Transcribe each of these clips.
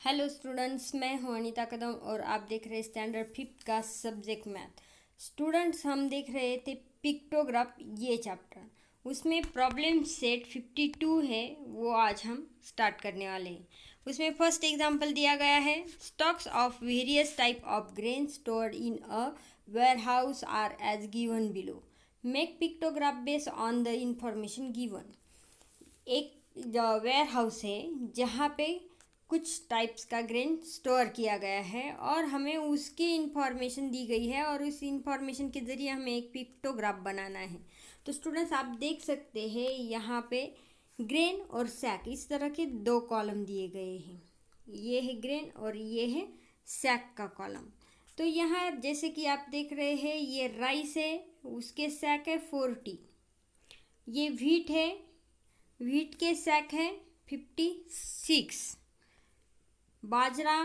Hello students, मैं हूं अनीता कदम और आप देख रहे हैं स्टैंडर्ड 5th का सब्जेक्ट मैथ। स्टूडेंट्स, हम देख रहे थे पिक्टोग्राफ ये चैप्टर। उसमें प्रॉब्लम सेट 52 है, वो आज हम स्टार्ट करने वाले हैं। उसमें फर्स्ट एग्जांपल दिया गया है, stocks of various type of grain stored in a warehouse are as given below. Make pictograph based on the information given. एक वेयर हाउस है जहाँ पे कुछ टाइप्स का ग्रेन स्टोर किया गया है और हमें उसकी इंफॉर्मेशन दी गई है और उस इंफॉर्मेशन के ज़रिए हमें एक पिक्टोग्राफ बनाना है। तो स्टूडेंट्स, आप देख सकते हैं यहाँ पे ग्रेन और सैक इस तरह के दो कॉलम दिए गए हैं। ये है ग्रेन और ये है सैक का कॉलम। तो यहाँ जैसे कि आप देख रहे हैं, ये राइस है, उसके सैक है 40। ये व्हीट है, व्हीट के सैक है 56। बाजरा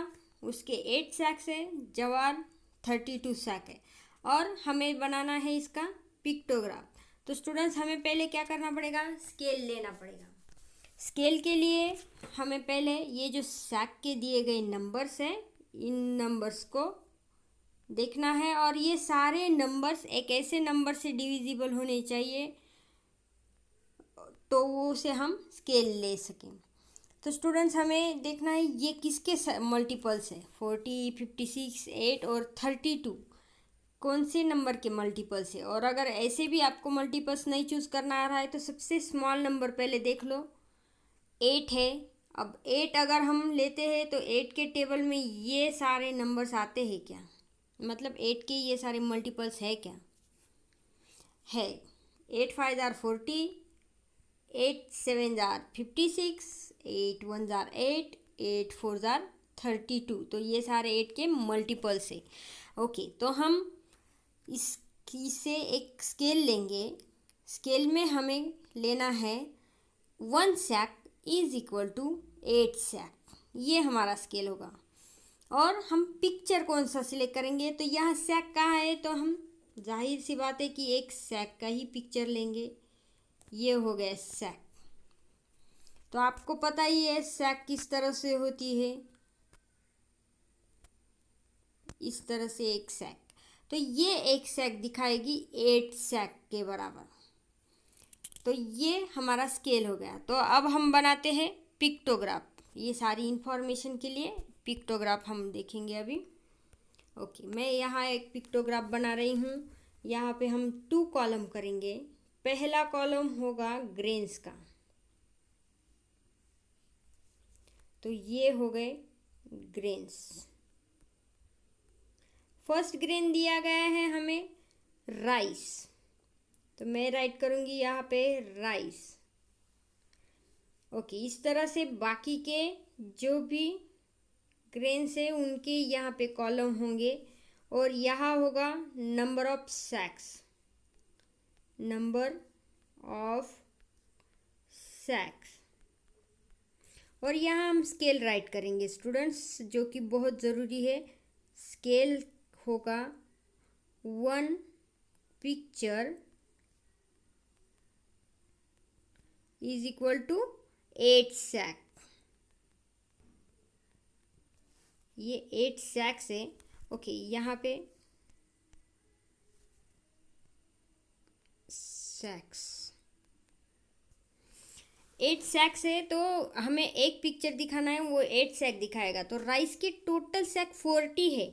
उसके 8 सैक्स है, जवार 32 सैक है और हमें बनाना है इसका पिक्टोग्राफ। तो स्टूडेंट्स, हमें पहले क्या करना पड़ेगा, स्केल लेना पड़ेगा। स्केल के लिए हमें पहले ये जो सैक के दिए गए नंबर्स हैं, इन नंबर्स को देखना है और ये सारे नंबर्स एक ऐसे नंबर से डिविजिबल होने चाहिए तो वो से हम स्केल ले सकें। तो स्टूडेंट्स, हमें देखना है ये किसके मल्टीपल्स है। 40, 56, 8 और 32 कौन से नंबर के मल्टीपल्स है। और अगर ऐसे भी आपको मल्टीपल्स नहीं चूज़ करना आ रहा है तो सबसे स्मॉल नंबर पहले देख लो, 8 है। अब 8 अगर हम लेते हैं तो 8 के टेबल में ये सारे नंबर्स आते हैं क्या, मतलब 8 के ये सारे मल्टीपल्स है क्या, है। 8 5 जार 40, 8 7 जार 56, 8 1 जार 8, 8 4 जार 32। तो ये सारे 8 के मल्टीपल्स है। ओके, तो हम इससे एक स्केल लेंगे। स्केल में हमें लेना है 1 sack is equal to 8 sack. ये हमारा स्केल होगा। और हम पिक्चर कौन सा सिलेक्ट करेंगे, तो यहाँ सैक कहाँ है, तो हम जाहिर सी बात है कि एक सैक का ही पिक्चर लेंगे। ये हो गया सैक। तो आपको पता ही है सैक किस तरह से होती है, इस तरह से एक सैक। तो ये एक सैक दिखाएगी 8 सैक के बराबर। तो ये हमारा स्केल हो गया। तो अब हम बनाते हैं पिक्टोग्राफ। ये सारी इंफॉर्मेशन के लिए पिक्टोग्राफ हम देखेंगे अभी। ओके, मैं यहाँ एक पिक्टोग्राफ बना रही हूँ। यहाँ पे हम 2 कॉलम करेंगे। पहला कॉलम होगा ग्रेन्स का, तो ये हो गए ग्रेन्स। फर्स्ट ग्रेन दिया गया है हमें राइस, तो मैं राइट करूँगी यहाँ पे राइस। ओके, इस तरह से बाकी के जो भी ग्रेन्स है उनके यहाँ पे कॉलम होंगे और यहाँ होगा नंबर ऑफ सैक्स, नंबर ऑफ सैक्स। और यहाँ हम स्केल राइट करेंगे स्टूडेंट्स, जो कि बहुत ज़रूरी है। स्केल होगा 1 picture is equal to 8 sack. ये 8 सैक्स है। ओके, यहाँ पे सैक्स 8 सैक्स है, तो हमें एक पिक्चर दिखाना है, वो 8 सैक दिखाएगा। तो राइस की टोटल सैक 40 है,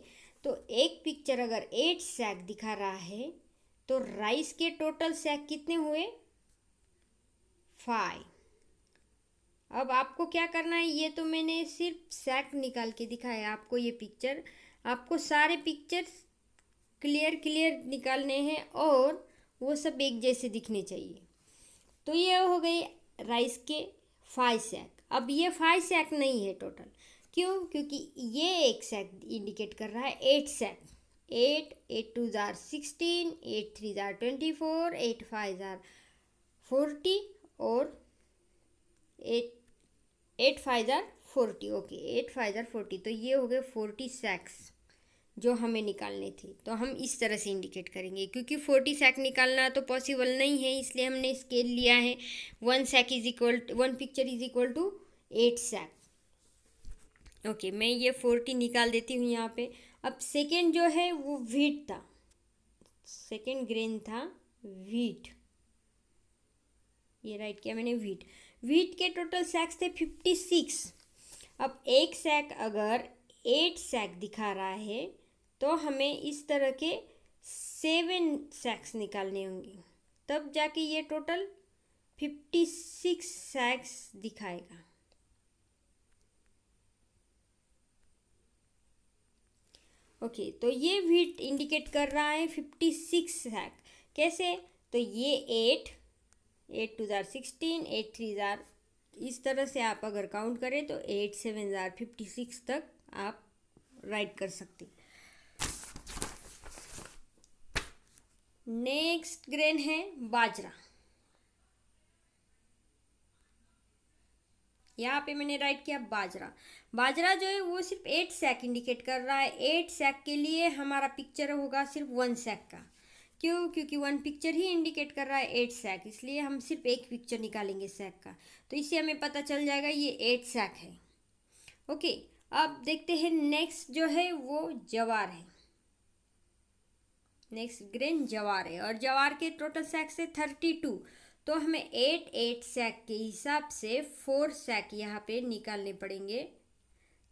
तो एक पिक्चर अगर 8 सैक दिखा रहा है तो राइस के टोटल सैक कितने हुए, 5। अब आपको क्या करना है, ये तो मैंने सिर्फ सैक निकाल के दिखाया आपको। ये पिक्चर, आपको सारे पिक्चर्स क्लियर निकालने हैं और वो सब एक जैसे दिखने चाहिए। तो ये हो गई राइस के 5 सैक। अब ये 5 सैक नहीं है टोटल, क्यों, क्योंकि ये एक सैक इंडिकेट कर रहा है 8 सैक। 8 2 जार 16, 8 3 जार 24, 8 5 जार 40 और 8 5 जार 40। Okay, 8 5 jar 40। तो ये हो गए 40 सैक्स जो हमें निकालने थे। तो हम इस तरह से इंडिकेट करेंगे, क्योंकि 40 सैक निकालना तो पॉसिबल नहीं है, इसलिए हमने स्केल लिया है 1 sack is equal 1 picture is equal to 8 sack. Okay, मैं ये 40 निकाल देती हूँ यहाँ पे। अब सेकेंड जो है वो व्हीट था, सेकेंड ग्रेन था व्हीट, ये राइट किया मैंने, व्हीट। व्हीट के टोटल सैक्स थे 56। अब एक सैक अगर 8 सैक दिखा रहा है तो हमें इस तरह के 7 सैक्स निकालने होंगे, तब जाके ये टोटल 56 सैक्स दिखाएगा। ओके, तो ये व्हीट इंडिकेट कर रहा है 56 सैक। कैसे? तो ये 8 2 जार 16, 8 3 जार, इस तरह से आप अगर काउंट करें तो 8 7 जार 56 तक आप राइट कर सकते। नेक्स्ट ग्रेन है बाजरा। यहाँ पे मैंने राइट किया बाजरा। बाजरा जो है वो सिर्फ 8 सैक इंडिकेट कर रहा है। 8 सैक के लिए हमारा पिक्चर होगा सिर्फ 1 सैक का। क्यों? क्योंकि 1 पिक्चर ही इंडिकेट कर रहा है 8 सैक, इसलिए हम सिर्फ एक पिक्चर निकालेंगे सैक का। तो इससे हमें पता चल जाएगा ये 8 सैक है। ओके, अब देखते हैं नेक्स्ट जो है वो जवार है। नेक्स्ट ग्रेन जवार है, और जवार के टोटल सैक से 32। तो हमें 8 सैक के हिसाब से 4 सैक यहाँ पे निकालने पड़ेंगे,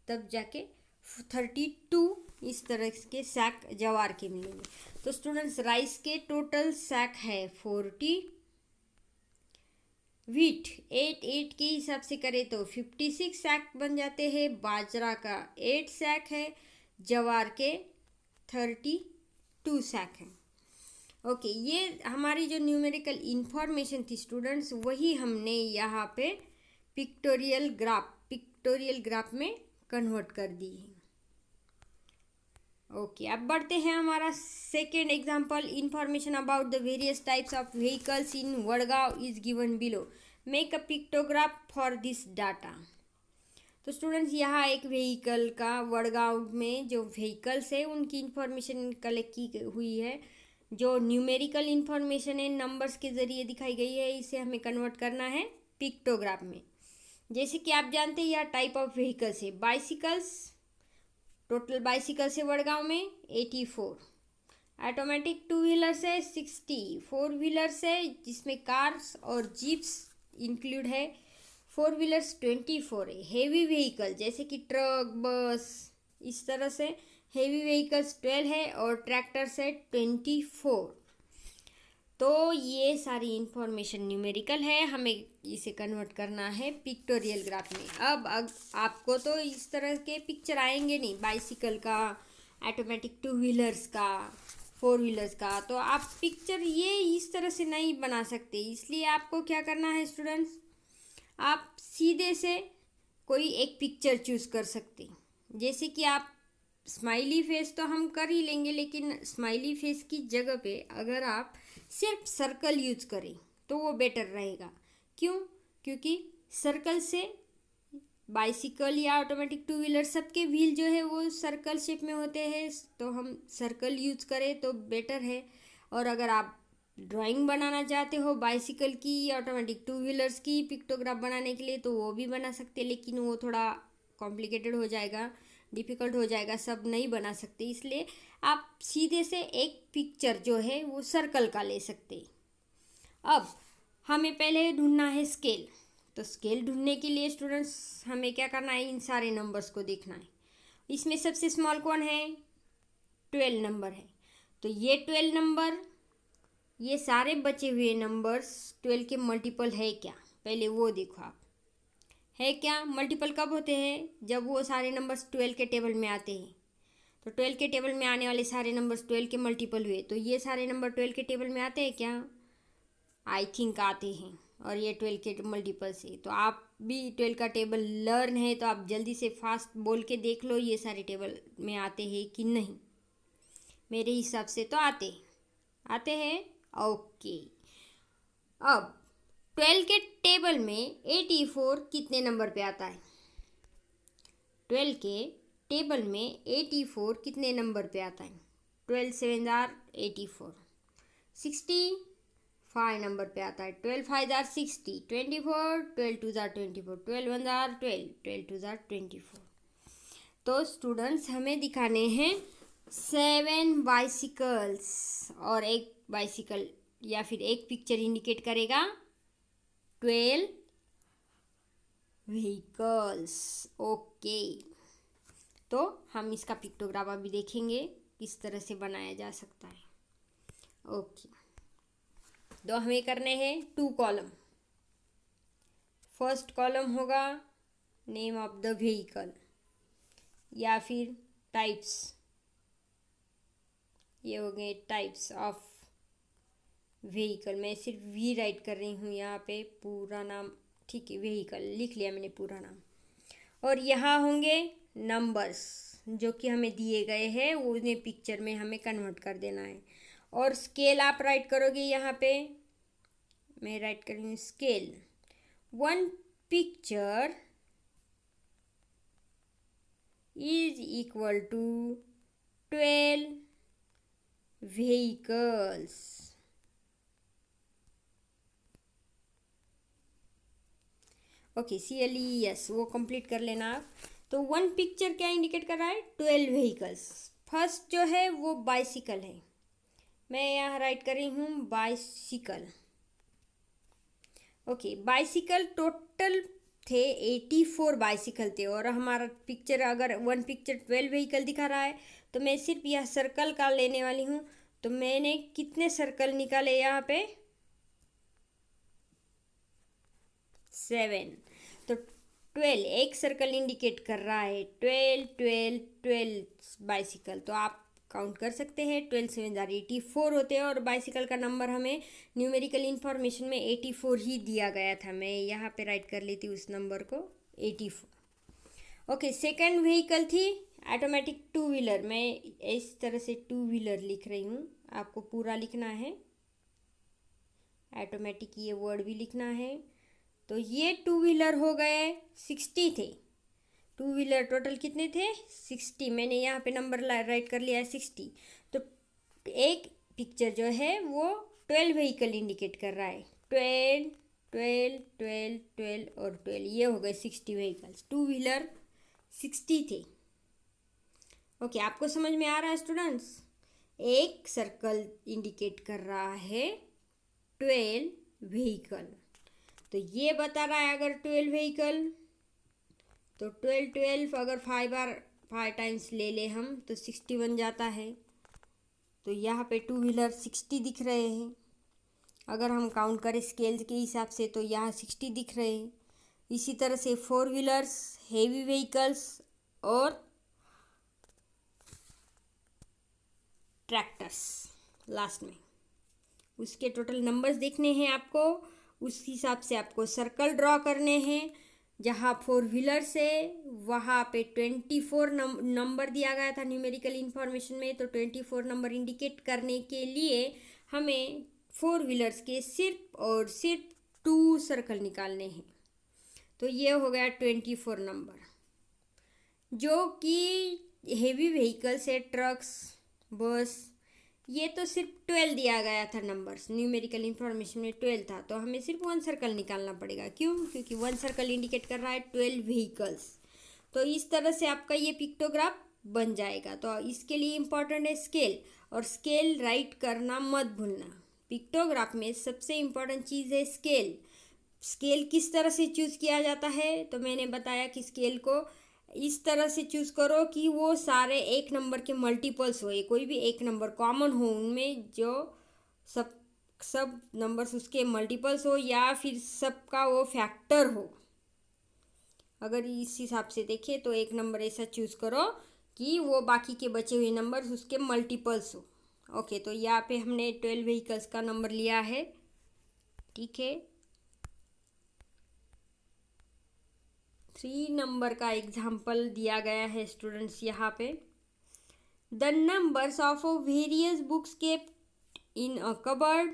तब जाके 32 इस तरह के सैक जवार के मिलेंगे। तो स्टूडेंट्स, राइस के टोटल सैक है 40, व्हीट 8 के हिसाब से करें तो 56 सैक बन जाते हैं, बाजरा का 8 सैक है, जवार के 32 सैक है। ओके, ये हमारी जो न्यूमेरिकल इंफॉर्मेशन थी स्टूडेंट्स, वही हमने यहाँ पे पिक्टोरियल ग्राफ में कन्वर्ट कर दी है। ओके, अब बढ़ते हैं हमारा second example. Information about the various types of vehicles in Wadgaon is given below, make a pictograph for this data. तो स्टूडेंट्स, यहाँ एक व्हीकल का, वडगांव में जो व्हीकल्स है उनकी इंफॉर्मेशन कलेक्ट की हुई है। जो न्यूमेरिकल इंफॉर्मेशन है नंबर्स के ज़रिए दिखाई गई है, इसे हमें कन्वर्ट करना है पिक्टोग्राफ में। जैसे कि आप जानते हैं यह टाइप ऑफ व्हीकल्स है। बाइसिकल्स, टोटल बाइसिकल्स है वडगांव में 84, ऑटोमेटिक 2 व्हीलर्स है 60, 4 व्हीलर्स है जिसमें कार्स और जीप्स इंक्लूड है 4 व्हीलर्स 24 है। हेवी व्हीकल जैसे कि ट्रक, बस, इस तरह से हेवी व्हीकल्स 12 है, और ट्रैक्टर से 24। तो ये सारी इंफॉर्मेशन न्यूमेरिकल है, हमें इसे कन्वर्ट करना है पिक्टोरियल ग्राफ में। अब आपको तो इस तरह के पिक्चर आएंगे नहीं, बाइसिकल का, ऑटोमेटिक 2 व्हीलर्स का, 4 व्हीलर्स का, तो आप पिक्चर ये इस तरह से नहीं बना सकते। इसलिए आपको क्या करना है स्टूडेंट्स, आप सीधे से कोई एक पिक्चर चूज़ कर सकते। जैसे कि आप स्माइली फेस तो हम कर ही लेंगे, लेकिन स्माइली फेस की जगह पे अगर आप सिर्फ सर्कल यूज करें तो वो बेटर रहेगा। क्यों? क्योंकि सर्कल से बाइसिकल या ऑटोमेटिक 2 व्हीलर सबके व्हील जो है वो सर्कल शेप में होते हैं, तो हम सर्कल यूज करें तो बेटर है। और अगर आप ड्राइंग बनाना चाहते हो बाइसिकल की, ऑटोमेटिक 2 व्हीलर्स की पिक्टोग्राफ बनाने के लिए, तो वो भी बना सकते हैं, लेकिन वो थोड़ा कॉम्प्लिकेटेड हो जाएगा, डिफ़िकल्ट हो जाएगा, सब नहीं बना सकते। इसलिए आप सीधे से एक पिक्चर जो है वो सर्कल का ले सकते। अब हमें पहले ढूंढना है स्केल। तो स्केल ढूंढने के लिए स्टूडेंट्स हमें क्या करना है, इन सारे नंबर्स को देखना है। इसमें सबसे स्मॉल कौन है? 12 नंबर है। तो ये 12 नंबर, ये सारे बचे हुए नंबर्स 12 के मल्टीपल है क्या, पहले वो देखो आप, है क्या? मल्टीपल कब होते हैं? जब वो सारे नंबर्स 12 के टेबल में आते हैं। तो 12 के टेबल में आने वाले सारे नंबर्स 12 के मल्टीपल हुए, तो ये सारे नंबर 12 के टेबल में आते हैं क्या? आई थिंक आते हैं, और ये 12 के मल्टीपल से। तो आप भी 12 का टेबल लर्न है, तो आप जल्दी से फास्ट बोल के देख लो ये सारे टेबल में आते हैं कि नहीं। मेरे हिसाब से तो आते हैं। ओके, अब 12 के टेबल में 84 कितने नंबर पे आता है? 12 के टेबल में 84 कितने नंबर पे आता है? 12 7 जार 84, 65 नंबर पे आता है। 12 5 जार 60, 24, 12 2 जार 24, 12 1 जार 12, 12 2 जार 24। तो स्टूडेंट्स हमें दिखाने हैं 7 बाइसिकल्स और एक बाइसिकल या फिर एक पिक्चर इंडिकेट करेगा 12 व्हीकल्स। ओके, तो हम इसका पिक्टोग्राफ अभी देखेंगे किस तरह से बनाया जा सकता है। ओके, तो हमें करने हैं 2 कॉलम। फर्स्ट कॉलम होगा नेम ऑफ द व्हीकल या फिर टाइप्स, ये हो गए टाइप्स ऑफ व्हीकल। मैं सिर्फ वी राइट कर रही हूँ यहाँ पे, पूरा नाम ठीक है, व्हीकल लिख लिया मैंने पूरा नाम। और यहाँ होंगे नंबर्स जो कि हमें दिए गए हैं, वो उन्हें पिक्चर में हमें कन्वर्ट कर देना है। और स्केल आप राइट करोगे यहाँ पे, मैं राइट कर रही हूँ scale 1 picture is equal to 12 vehicles। Okay, CLES वो कंप्लीट कर लेना आप। तो 1 पिक्चर क्या इंडिकेट कर रहा है, 12 व्हीकल्स। फर्स्ट जो है वो बाइसिकल है, मैं यहाँ राइट कर रही हूँ बाइसिकल। ओके, बाइसिकल टोटल थे 84 बाइसिकल थे, और हमारा पिक्चर अगर 1 पिक्चर 12 व्हीकल दिखा रहा है तो मैं सिर्फ यह सर्कल का लेने वाली हूँ। तो मैंने कितने सर्कल निकाले यहाँ पे, 7। तो 12 एक सर्कल इंडिकेट कर रहा है 12 12 12 बाइसिकल। तो आप काउंट कर सकते हैं, 12 7 84 होते हैं, और बाइसिकल का नंबर हमें न्यूमेरिकल इन्फॉर्मेशन में 84 ही दिया गया था। मैं यहाँ पे राइट कर लेती हूँ उस नंबर को 84। ओके, सेकंड व्हीकल थी ऑटोमेटिक 2 व्हीलर। मैं इस तरह से 2 व्हीलर लिख रही हूँ, आपको पूरा लिखना है, ऑटोमेटिक ये वर्ड भी लिखना है। तो ये 2 व्हीलर हो गए 60 थे। 2 व्हीलर टोटल कितने थे, 60। मैंने यहाँ पे नंबर राइट कर लिया है 60। तो एक पिक्चर जो है वो 12 व्हीकल इंडिकेट कर रहा है, 12 12 12 12 और 12, ये हो गए 60 व्हीकल्स। 2 व्हीलर 60 थे। ओके, आपको समझ में आ रहा है स्टूडेंट्स? एक सर्कल इंडिकेट कर रहा है 12 व्हीकल। तो ये बता रहा है अगर 12 व्हीकल, तो 12 12 अगर 5 टाइम्स ले ले हम तो 60 बन जाता है। तो यहाँ पे 2 व्हीलर 60 दिख रहे हैं। अगर हम काउंट करें स्केल के हिसाब से तो यहाँ 60 दिख रहे हैं। इसी तरह से 4 व्हीलर्स, हेवी व्हीकल्स और ट्रैक्टर्स लास्ट में, उसके टोटल नंबर्स देखने हैं आपको। उस हिसाब से आपको सर्कल ड्रॉ करने हैं। जहाँ 4 व्हीलर से वहाँ पे 24 नंबर दिया गया था न्यूमेरिकल इन्फॉर्मेशन में। तो 24 नंबर इंडिकेट करने के लिए हमें 4 व्हीलर्स के सिर्फ और सिर्फ 2 सर्कल निकालने हैं। तो ये हो गया 24 नंबर। जो कि हेवी व्हीकल्स है, ट्रक्स, बस, ये तो सिर्फ 12 दिया गया था नंबर्स, न्यूमेरिकल इन्फॉर्मेशन में 12 था। तो हमें सिर्फ 1 सर्कल निकालना पड़ेगा। क्यों? क्योंकि 1 सर्कल इंडिकेट कर रहा है 12 व्हीकल्स। तो इस तरह से आपका ये पिक्टोग्राफ बन जाएगा। तो इसके लिए इम्पॉर्टेंट है स्केल, और स्केल राइट करना मत भूलना। पिक्टोग्राफ में सबसे इम्पॉर्टेंट चीज़ है स्केल। स्केल किस तरह से चूज़ किया जाता है, तो मैंने बताया कि स्केल को इस तरह से चूज़ करो कि वो सारे एक नंबर के मल्टीपल्स हो, कोई भी एक नंबर कॉमन हो उनमें, जो सब नंबर्स उसके मल्टीपल्स हो या फिर सबका वो फैक्टर हो। अगर इस हिसाब से देखें तो एक नंबर ऐसा चूज़ करो कि वो बाकी के बचे हुए नंबर्स उसके मल्टीपल्स हो। ओके, तो यहाँ पे हमने 12 व्हीकल्स का नंबर लिया है, ठीक है। 3 नंबर का एग्जाम्पल दिया गया है स्टूडेंट्स यहाँ पे। The numbers of various books kept in a cupboard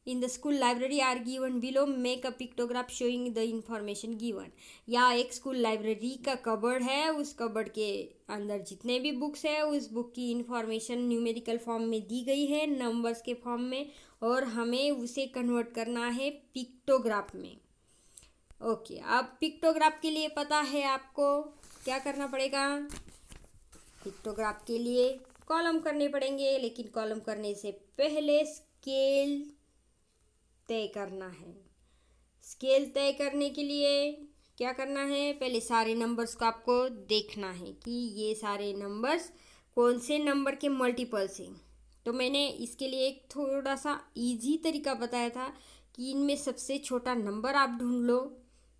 in the school library are given below, make a pictograph showing the information given. या एक स्कूल लाइब्रेरी का कबर्ड है, उस कबर्ड के अंदर जितने भी बुक्स है उस बुक की इंफॉर्मेशन न्यूमेरिकल फॉर्म में दी गई है, नंबर्स के फॉर्म में, और हमें उसे कन्वर्ट करना है पिक्टोग्राफ में। ओके, अब पिक्टोग्राफ के लिए पता है आपको क्या करना पड़ेगा, पिक्टोग्राफ के लिए कॉलम करने पड़ेंगे, लेकिन कॉलम करने से पहले स्केल तय करना है। स्केल तय करने के लिए क्या करना है, पहले सारे नंबर्स को आपको देखना है कि ये सारे नंबर्स कौन से नंबर के मल्टीपल्स हैं। तो मैंने इसके लिए एक थोड़ा सा इजी तरीका बताया था कि इनमें सबसे छोटा नंबर आप ढूंढ लो।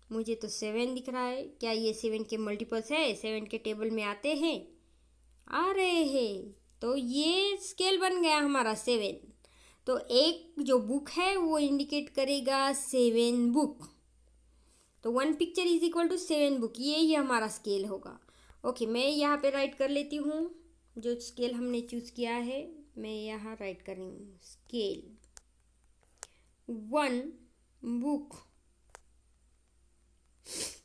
मुझे तो 7 दिख रहा है, क्या ये 7 के मल्टीपल्स है, 7 के टेबल में आते हैं, आ रहे हैं, तो ये स्केल बन गया हमारा 7। तो एक जो बुक है वो इंडिकेट करेगा 7 बुक, तो 1 picture is equal to 7 book, ये ही हमारा स्केल होगा। ओके, मैं यहाँ पे राइट कर लेती हूँ जो स्केल हमने चूज़ किया है, मैं यहाँ राइट कर रही हूँ स्केल 1 बुक,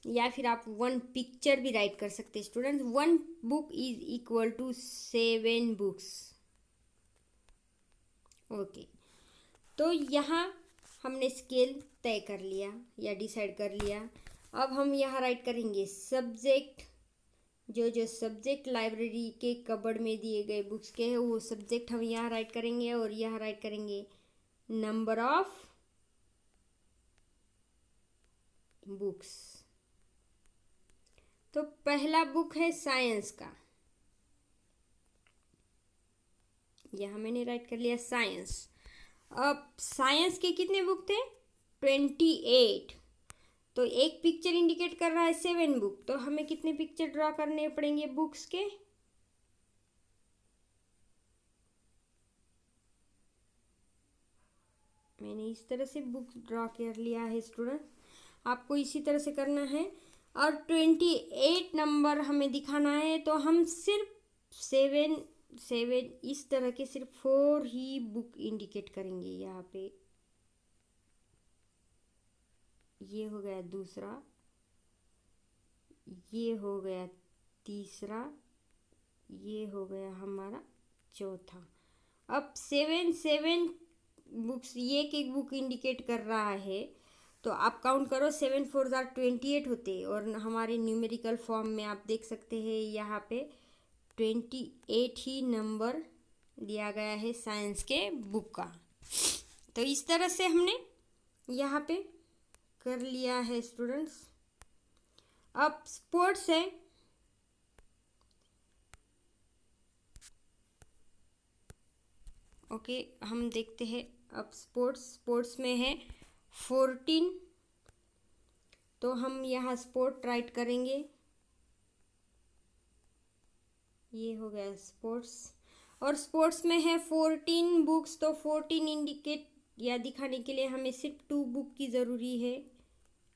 या फिर आप 1 पिक्चर भी राइट कर सकते हैं students. 1 book is equal to 7 books. Okay, तो यहाँ हमने स्केल तय कर लिया या डिसाइड कर लिया। अब हम यहाँ राइट करेंगे सब्जेक्ट, जो सब्जेक्ट लाइब्रेरी के कबर्ड में दिए गए बुक्स के हैं वो सब्जेक्ट हम यहाँ राइट करेंगे, और यहाँ राइट करेंगे नंबर ऑफ बुक्स। तो पहला बुक है साइंस का, यहाँ मैंने राइट कर लिया साइंस। अब साइंस के कितने बुक थे, 28, तो एक पिक्चर इंडिकेट कर रहा है 7 बुक, तो हमें कितने पिक्चर ड्रॉ करने पड़ेंगे बुक्स के, मैंने इस तरह से बुक ड्रॉ कर लिया है स्टूडेंट, आपको इसी तरह से करना है। और 28 नंबर हमें दिखाना है, तो हम सिर्फ 7 इस तरह के सिर्फ 4 ही बुक इंडिकेट करेंगे यहाँ पे। ये हो गया दूसरा, ये हो गया तीसरा, ये हो गया हमारा चौथा। अब 7 बुक्स, ये एक बुक इंडिकेट कर रहा है, तो आप काउंट करो 7 4 28 होते, और हमारे न्यूमेरिकल फॉर्म में आप देख सकते हैं यहाँ पे 28 ही नंबर दिया गया है साइंस के बुक का। तो इस तरह से हमने यहाँ पे कर लिया है स्टूडेंट्स। अब स्पोर्ट्स है, ओके हम देखते हैं। अब स्पोर्ट्स में है 14, तो हम यहाँ स्पोर्ट राइट करेंगे, ये हो गया स्पोर्ट्स। और स्पोर्ट्स में है 14 बुक्स, तो 14 इंडिकेट या दिखाने के लिए हमें सिर्फ 2 बुक की ज़रूरी है।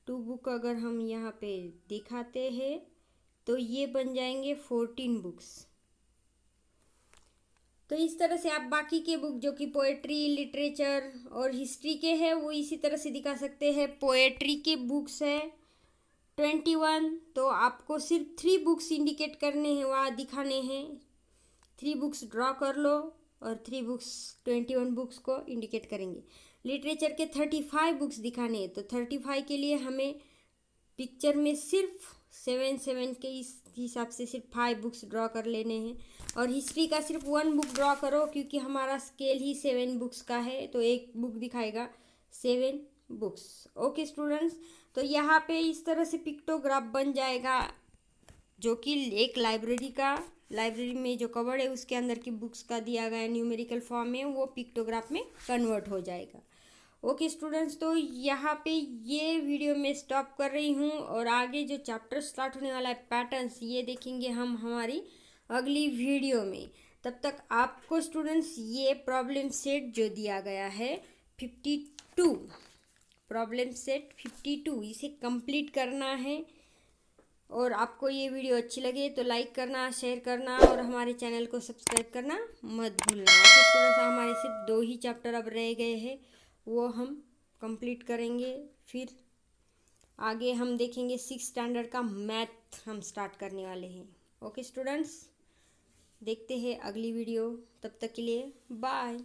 2 बुक अगर हम यहाँ पे दिखाते हैं तो ये बन जाएंगे 14 बुक्स। तो इस तरह से आप बाकी के बुक जो कि पोएट्री, लिटरेचर और हिस्ट्री के हैं वो इसी तरह से दिखा सकते हैं। पोएट्री के बुक्स है 21, तो आपको सिर्फ 3 बुक्स इंडिकेट करने हैं, वहाँ दिखाने हैं। 3 बुक्स ड्रॉ कर लो और 3 बुक्स 21 बुक्स को इंडिकेट करेंगे। लिटरेचर के 35 बुक्स दिखाने हैं, तो 35 के लिए हमें पिक्चर में सिर्फ 7 के इस हिसाब से सिर्फ 5 बुक्स ड्रॉ कर लेने हैं। और हिस्ट्री का सिर्फ 1 बुक ड्रॉ करो, क्योंकि हमारा स्केल ही 7 बुक्स का है, तो एक बुक दिखाएगा 7 बुक्स। ओके स्टूडेंट्स, तो यहाँ पे इस तरह से पिक्टोग्राफ बन जाएगा, जो कि एक लाइब्रेरी में जो कवर्ड है उसके अंदर की बुक्स का दिया गया न्यूमेरिकल फॉर्म में वो पिक्टोग्राफ में कन्वर्ट हो जाएगा। ओके स्टूडेंट्स, तो यहाँ पे ये वीडियो मैं स्टॉप कर रही हूँ, और आगे जो चैप्टर स्टार्ट होने वाला है पैटर्न्स, ये देखेंगे हम हमारी अगली वीडियो में। तब तक आपको स्टूडेंट्स ये प्रॉब्लम सेट जो दिया गया है 52, प्रॉब्लम सेट 52, इसे कंप्लीट करना है। और आपको ये वीडियो अच्छी लगे तो लाइक करना, शेयर करना और हमारे चैनल को सब्सक्राइब करना मत भूलना। तो स्टूडेंट्स हमारे सिर्फ 2 ही चैप्टर अब रह गए हैं, वो हम कंप्लीट करेंगे। फिर आगे हम देखेंगे 6 स्टैंडर्ड का मैथ हम स्टार्ट करने वाले हैं। ओके स्टूडेंट्स, देखते हैं अगली वीडियो, तब तक के लिए बाय।